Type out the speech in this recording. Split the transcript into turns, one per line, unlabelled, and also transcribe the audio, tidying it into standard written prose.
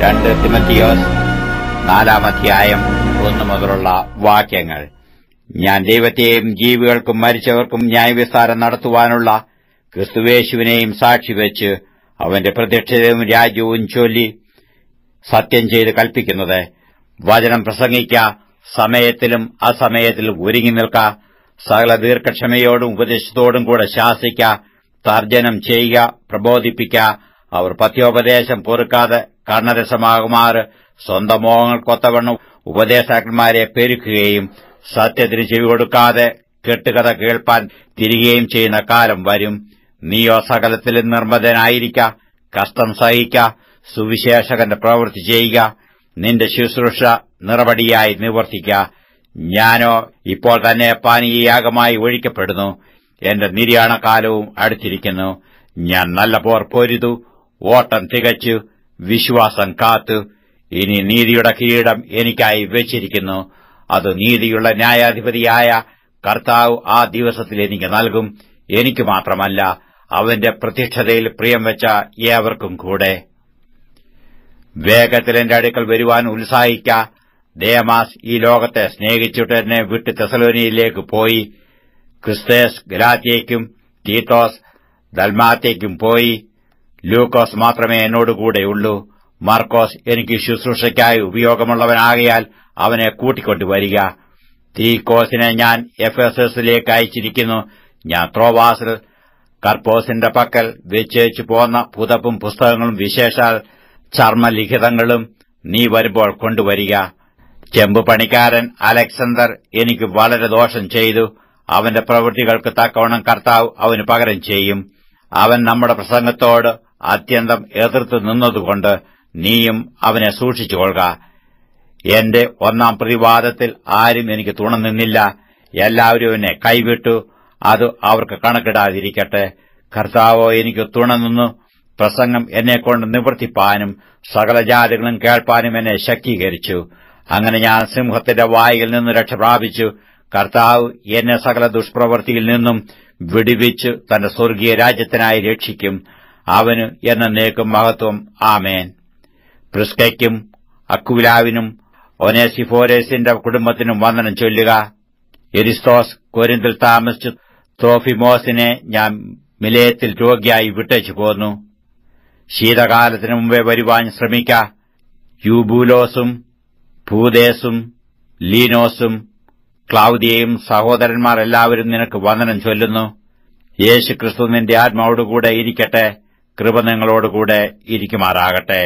2 തിമോഥെയോസ് 4 അധ്യായം 1 മുതലുള്ള വാക്യങ്ങൾ. ഞാൻ ദൈവത്തെയും ജീവികൾക്കും മരിച്ചവർക്കും ന്യായവിസ്താരം നടത്തുവാനുള്ള ക്രിസ്തുയേശുവിനെയും സാക്ഷിവെച്ച് അവന്റെ പ്രത്യക്ഷതയും രാജ്യവും ചൊല്ലി സത്യം ചെയ്ത് കൽപ്പിക്കുന്നത്: വചനം പ്രസംഗിക്ക, സമയത്തിലും അസമയത്തിലും ഒരുങ്ങി നിൽക്ക, സകല ദീർഘക്ഷമയോടും ഉപദേശത്തോടും കൂടെ ശാസിക്ക, തർജ്ജനം ചെയ്യുക, പ്രബോധിപ്പിക്ക. അവർ പഥ്യോപദേശം പൊറുക്കാതെ കർണരസമാകുമാറ് സ്വന്തം മോഹങ്ങൾക്കൊത്തവണ്ണം ഉപദേശകന്മാരെ പെരുക്കുകയും സത്യത്തിന് ചെവി കൊടുക്കാതെ കെട്ടുകഥ കേൾപ്പാൻ തിരികെയും ചെയ്യുന്ന കാലം വരും. നീയോ സകലത്തിലും നിർമ്മതനായിരിക്ക, കഷ്ടം സഹിക്ക, സുവിശേഷകന്റെ പ്രവൃത്തി ചെയ്യുക, നിന്റെ ശുശ്രൂഷ നിറപടിയായി നിവർത്തിക്ക. ഞാനോ ഇപ്പോൾ തന്നെ പാനീയയാഗമായി ഒഴിക്കപ്പെടുന്നു. എന്റെ നിര്യാണകാലവും അടുത്തിരിക്കുന്നു. ഞാൻ നല്ല പോർ പൊരുതു, ഓട്ടം തികച്ചു, വിശ്വാസം കാത്തു. ഇനി നീതിയുടെ കിരീടം എനിക്കായി വെച്ചിരിക്കുന്നു. അത് നീതിയുള്ള ന്യായാധിപതിയായ കർത്താവ് ആ ദിവസത്തിൽ എനിക്ക് നൽകും. എനിക്ക് മാത്രമല്ല, അവന്റെ പ്രത്യക്ഷതയിൽ പ്രിയം വെച്ച ഏവർക്കും കൂടെ. വേഗത്തിൽ എന്റെ അടുക്കൽ വരുവാൻ ഉത്സാഹിക്ക. ദേമാസ് ഈ ലോകത്തെ സ്നേഹിച്ചിട്ട് എന്നെ വിട്ട് തെസലോനിയിലേക്ക് പോയി. ക്രിസ്തേസ് ഗലാത്യയ്ക്കും തീത്തോസ് ദൽമാത്യയ്ക്കും പോയി. ലൂക്കോസ് മാത്രമേ എന്നോടുകൂടെയുള്ളൂ. മർക്കോസ് എനിക്ക് ശുശ്രൂഷയ്ക്കായി ഉപയോഗമുള്ളവനാകയാൽ അവനെ കൂട്ടിക്കൊണ്ടുവരിക. തീക്കോസിനെ ഞാൻ എഫെസസിലേക്ക് അയച്ചിരിക്കുന്നു. ഞാൻ ത്രോവാസിൽ കർപ്പോസിന്റെ പക്കൽ വെച്ചേച്ചു പോന്ന പുതപ്പും പുസ്തകങ്ങളും വിശേഷാൽ ചർമ്മലിഖിതങ്ങളും നീ വരുമ്പോൾ കൊണ്ടുവരിക. ചെമ്പുപണിക്കാരൻ അലക്സാണ്ടർ എനിക്ക് വളരെ ദോഷം ചെയ്തു. അവന്റെ പ്രവൃത്തികൾക്ക് തക്കവണ്ണം കർത്താവ് അവന് പകരം ചെയ്യും. അവൻ നമ്മുടെ പ്രസംഗത്തോട് അത്യന്തം എതിർത്തു നിന്നതുകൊണ്ട് നീയും അവനെ സൂക്ഷിച്ചുകൊള്ളുക. എന്റെ ഒന്നാം പ്രതിവാദത്തിൽ ആരും എനിക്ക് തുണ നിന്നില്ല. എല്ലാവരും എന്നെ കൈവിട്ടു. അത് അവർക്ക് കണക്കിടാതിരിക്കട്ടെ. കർത്താവോ എനിക്ക് തുണ നിന്നു. പ്രസംഗം എന്നെക്കൊണ്ട് നിവർത്തിപ്പാനും സകല ജാതികളും കേൾപ്പാനും എന്നെ ശക്തീകരിച്ചു. അങ്ങനെ ഞാൻ സിംഹത്തിന്റെ വായിൽ നിന്ന് രക്ഷ പ്രാപിച്ചു. കർത്താവ് എന്നെ സകല ദുഷ്പ്രവൃത്തിയിൽ നിന്നും വിടുവിച്ചു തന്റെ സ്വർഗീയ രാജ്യത്തിനായി രക്ഷിക്കും. അവന് എന്നേക്കും മഹത്വം. ആമേൻ. പ്രിസ്കയ്ക്കും അക്വിലാവിനും ഒനേസിഫോരേസിന്റെ കുടുംബത്തിനും വന്ദനം ചൊല്ലുക. എരിസ്തോസ് കൊരിന്തിൽ താമസിച്ചു. ത്രോഫിമോസിനെ ഞാൻ മിലേത്തിൽ രോഗിയായി വിട്ടേച്ചു പോന്നു. ശീതകാലത്തിനു മുമ്പേ വരുവാൻ ശ്രമിക്ക. യൂബൂലോസും പൂദേസും ലീനോസും ക്ലൌദിയയും സഹോദരന്മാർ എല്ലാവരും നിനക്ക് വന്ദനം ചൊല്ലുന്നു. യേശുക്രിസ്തു നിന്റെ ആത്മാവോടുകൂടെ ഇരിക്കട്ടെ. കൃപ നിങ്ങളോടുകൂടെ ഇരിക്കുമാറാകട്ടെ.